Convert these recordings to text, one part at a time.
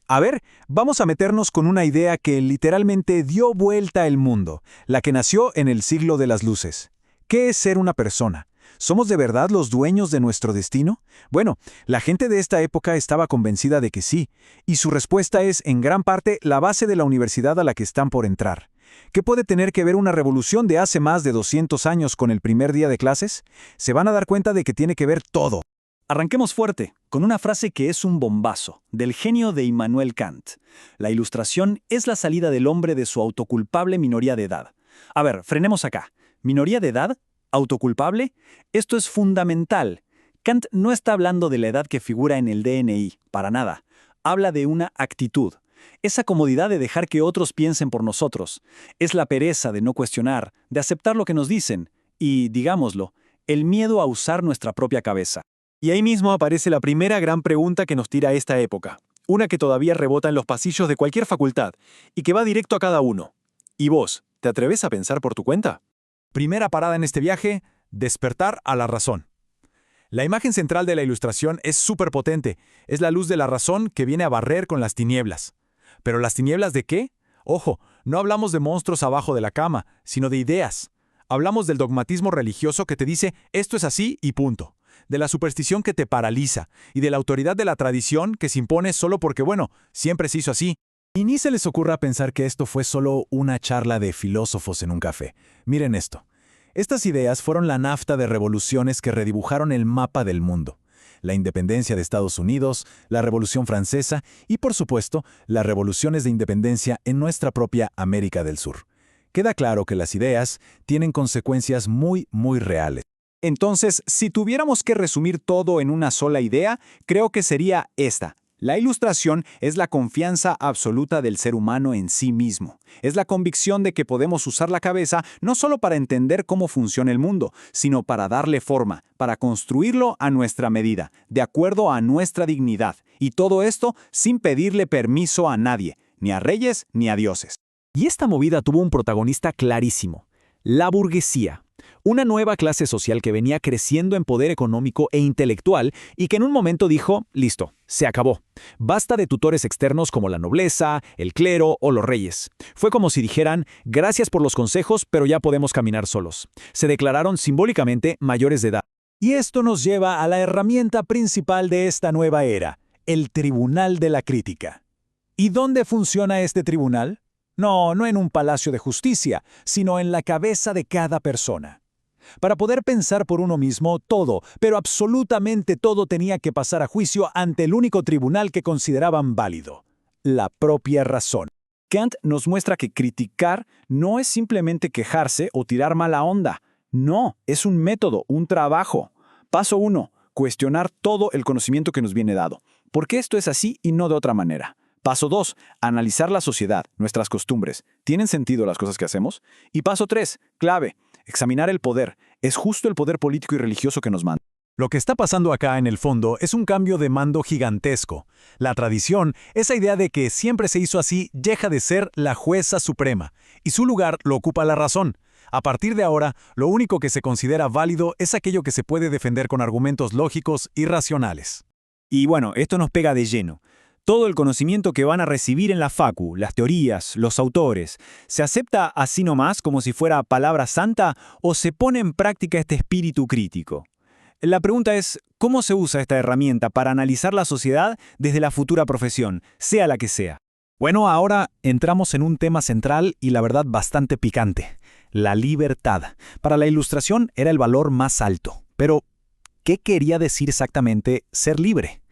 A ver, vamos a meternos con una idea que literalmente dio vuelta el mundo, la que nació en el siglo de las luces. ¿Qué es ser una persona? ¿Somos de verdad los dueños de nuestro destino? Bueno, la gente de esta época estaba convencida de que sí, y su respuesta es, en gran parte, la base de la universidad a la que están por entrar. ¿Qué puede tener que ver una revolución de hace más de 200 años con el primer día de clases? Se van a dar cuenta de que tiene que ver todo. Arranquemos fuerte, con una frase que es un bombazo, del genio de Immanuel Kant. La ilustración es la salida del hombre de su autoculpable minoría de edad. A ver, frenemos acá. ¿Minoría de edad? ¿Autoculpable? Esto es fundamental. Kant no está hablando de la edad que figura en el DNI, para nada. Habla de una actitud. Esa comodidad de dejar que otros piensen por nosotros. Es la pereza de no cuestionar, de aceptar lo que nos dicen. Y, digámoslo, el miedo a usar nuestra propia cabeza. Y ahí mismo aparece la primera gran pregunta que nos tira esta época. Una que todavía rebota en los pasillos de cualquier facultad y que va directo a cada uno. ¿Y vos, te atreves a pensar por tu cuenta? Primera parada en este viaje, despertar a la razón. La imagen central de la ilustración es súper potente. Es la luz de la razón que viene a barrer con las tinieblas. ¿Pero las tinieblas de qué? Ojo, no hablamos de monstruos abajo de la cama, sino de ideas. Hablamos del dogmatismo religioso que te dice esto es así y punto. De la superstición que te paraliza y de la autoridad de la tradición que se impone solo porque, bueno, siempre se hizo así. Y ni se les ocurra pensar que esto fue solo una charla de filósofos en un café. Miren esto. Estas ideas fueron la nafta de revoluciones que redibujaron el mapa del mundo. La independencia de Estados Unidos, la Revolución Francesa y, por supuesto, las revoluciones de independencia en nuestra propia América del Sur. Queda claro que las ideas tienen consecuencias muy reales. Entonces, si tuviéramos que resumir todo en una sola idea, creo que sería esta. La ilustración es la confianza absoluta del ser humano en sí mismo. Es la convicción de que podemos usar la cabeza no solo para entender cómo funciona el mundo, sino para darle forma, para construirlo a nuestra medida, de acuerdo a nuestra dignidad. Y todo esto sin pedirle permiso a nadie, ni a reyes ni a dioses. Y esta movida tuvo un protagonista clarísimo: la burguesía. Una nueva clase social que venía creciendo en poder económico e intelectual y que en un momento dijo, listo, se acabó. Basta de tutores externos como la nobleza, el clero o los reyes. Fue como si dijeran, gracias por los consejos, pero ya podemos caminar solos. Se declararon simbólicamente mayores de edad. Y esto nos lleva a la herramienta principal de esta nueva era, el Tribunal de la Crítica. ¿Y dónde funciona este tribunal? No en un palacio de justicia, sino en la cabeza de cada persona. Para poder pensar por uno mismo, todo, pero absolutamente todo tenía que pasar a juicio ante el único tribunal que consideraban válido: la propia razón. Kant nos muestra que criticar no es simplemente quejarse o tirar mala onda. No, es un método, un trabajo. Paso 1. Cuestionar todo el conocimiento que nos viene dado. ¿Por qué esto es así y no de otra manera? Paso 2. Analizar la sociedad, nuestras costumbres. ¿Tienen sentido las cosas que hacemos? Y paso 3. Clave. Examinar el poder. ¿Es justo el poder político y religioso que nos manda? Lo que está pasando acá en el fondo es un cambio de mando gigantesco. La tradición, esa idea de que siempre se hizo así, deja de ser la jueza suprema, y su lugar lo ocupa la razón. A partir de ahora, lo único que se considera válido es aquello que se puede defender con argumentos lógicos y racionales. Y bueno, esto nos pega de lleno. Todo el conocimiento que van a recibir en la facu, las teorías, los autores, ¿se acepta así nomás como si fuera palabra santa o se pone en práctica este espíritu crítico? La pregunta es, ¿cómo se usa esta herramienta para analizar la sociedad desde la futura profesión, sea la que sea? Bueno, ahora entramos en un tema central y la verdad bastante picante: la libertad. Para la ilustración era el valor más alto. Pero, ¿qué quería decir exactamente ser libre?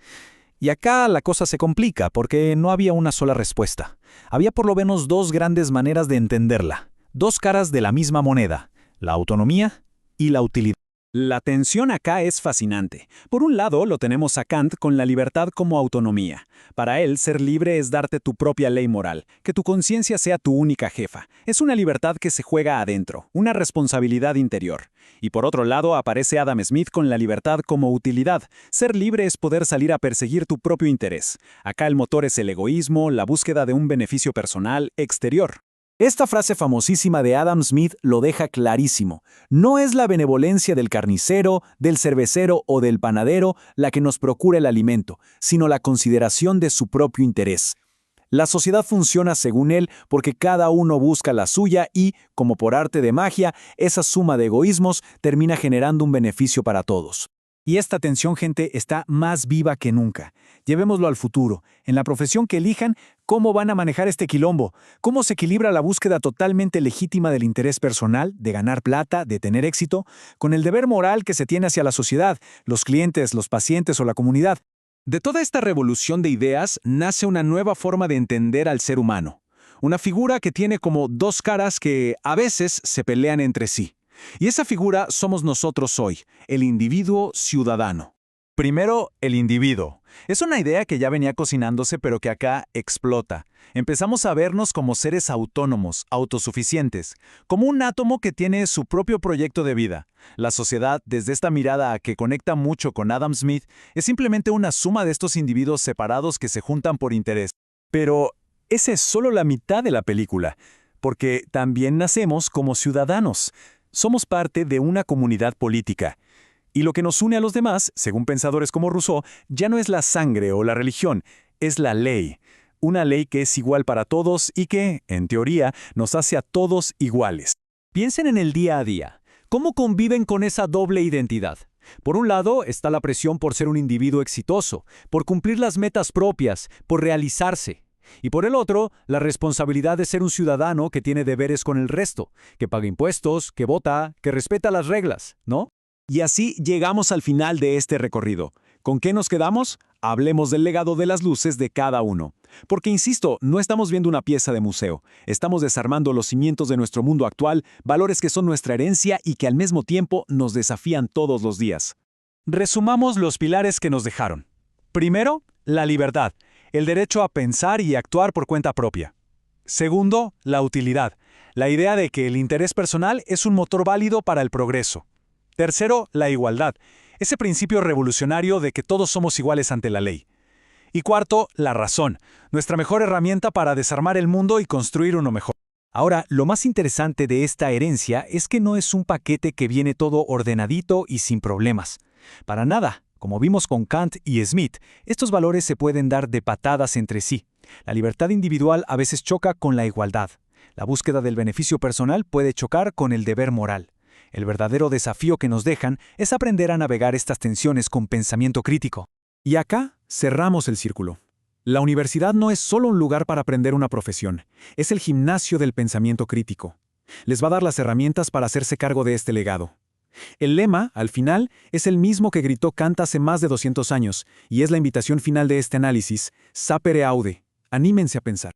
Y acá la cosa se complica porque no había una sola respuesta. Había por lo menos dos grandes maneras de entenderla, dos caras de la misma moneda: la autonomía y la utilidad. La tensión acá es fascinante. Por un lado, lo tenemos a Kant con la libertad como autonomía. Para él, ser libre es darte tu propia ley moral, que tu conciencia sea tu única jefa. Es una libertad que se juega adentro, una responsabilidad interior. Y por otro lado, aparece Adam Smith con la libertad como utilidad. Ser libre es poder salir a perseguir tu propio interés. Acá el motor es el egoísmo, la búsqueda de un beneficio personal exterior. Esta frase famosísima de Adam Smith lo deja clarísimo. No es la benevolencia del carnicero, del cervecero o del panadero la que nos procura el alimento, sino la consideración de su propio interés. La sociedad funciona según él porque cada uno busca la suya y, como por arte de magia, esa suma de egoísmos termina generando un beneficio para todos. Y esta tensión, gente, está más viva que nunca. Llevémoslo al futuro. En la profesión que elijan, ¿cómo van a manejar este quilombo? ¿Cómo se equilibra la búsqueda totalmente legítima del interés personal, de ganar plata, de tener éxito, con el deber moral que se tiene hacia la sociedad, los clientes, los pacientes o la comunidad? De toda esta revolución de ideas nace una nueva forma de entender al ser humano. Una figura que tiene como dos caras que a veces se pelean entre sí. Y esa figura somos nosotros hoy, el individuo ciudadano. Primero, el individuo. Es una idea que ya venía cocinándose pero que acá explota. Empezamos a vernos como seres autónomos, autosuficientes, como un átomo que tiene su propio proyecto de vida. La sociedad, desde esta mirada que conecta mucho con Adam Smith, es simplemente una suma de estos individuos separados que se juntan por interés. Pero esa es solo la mitad de la película, porque también nacemos como ciudadanos. Somos parte de una comunidad política. Y lo que nos une a los demás, según pensadores como Rousseau, ya no es la sangre o la religión, es la ley. Una ley que es igual para todos y que, en teoría, nos hace a todos iguales. Piensen en el día a día. ¿Cómo conviven con esa doble identidad? Por un lado está la presión por ser un individuo exitoso, por cumplir las metas propias, por realizarse. Y por el otro, la responsabilidad de ser un ciudadano que tiene deberes con el resto, que paga impuestos, que vota, que respeta las reglas, ¿no? Y así llegamos al final de este recorrido. ¿Con qué nos quedamos? Hablemos del legado de las luces de cada uno. Porque, insisto, no estamos viendo una pieza de museo. Estamos desarmando los cimientos de nuestro mundo actual, valores que son nuestra herencia y que al mismo tiempo nos desafían todos los días. Resumamos los pilares que nos dejaron. Primero, la libertad, el derecho a pensar y actuar por cuenta propia. Segundo, la utilidad, la idea de que el interés personal es un motor válido para el progreso. Tercero, la igualdad, ese principio revolucionario de que todos somos iguales ante la ley. Y cuarto, la razón, nuestra mejor herramienta para desarmar el mundo y construir uno mejor. Ahora, lo más interesante de esta herencia es que no es un paquete que viene todo ordenadito y sin problemas. Para nada. Como vimos con Kant y Smith, estos valores se pueden dar de patadas entre sí. La libertad individual a veces choca con la igualdad. La búsqueda del beneficio personal puede chocar con el deber moral. El verdadero desafío que nos dejan es aprender a navegar estas tensiones con pensamiento crítico. Y acá cerramos el círculo. La universidad no es solo un lugar para aprender una profesión, es el gimnasio del pensamiento crítico. Les va a dar las herramientas para hacerse cargo de este legado. El lema, al final, es el mismo que gritó Kant hace más de 200 años, y es la invitación final de este análisis: sapere aude, anímense a pensar.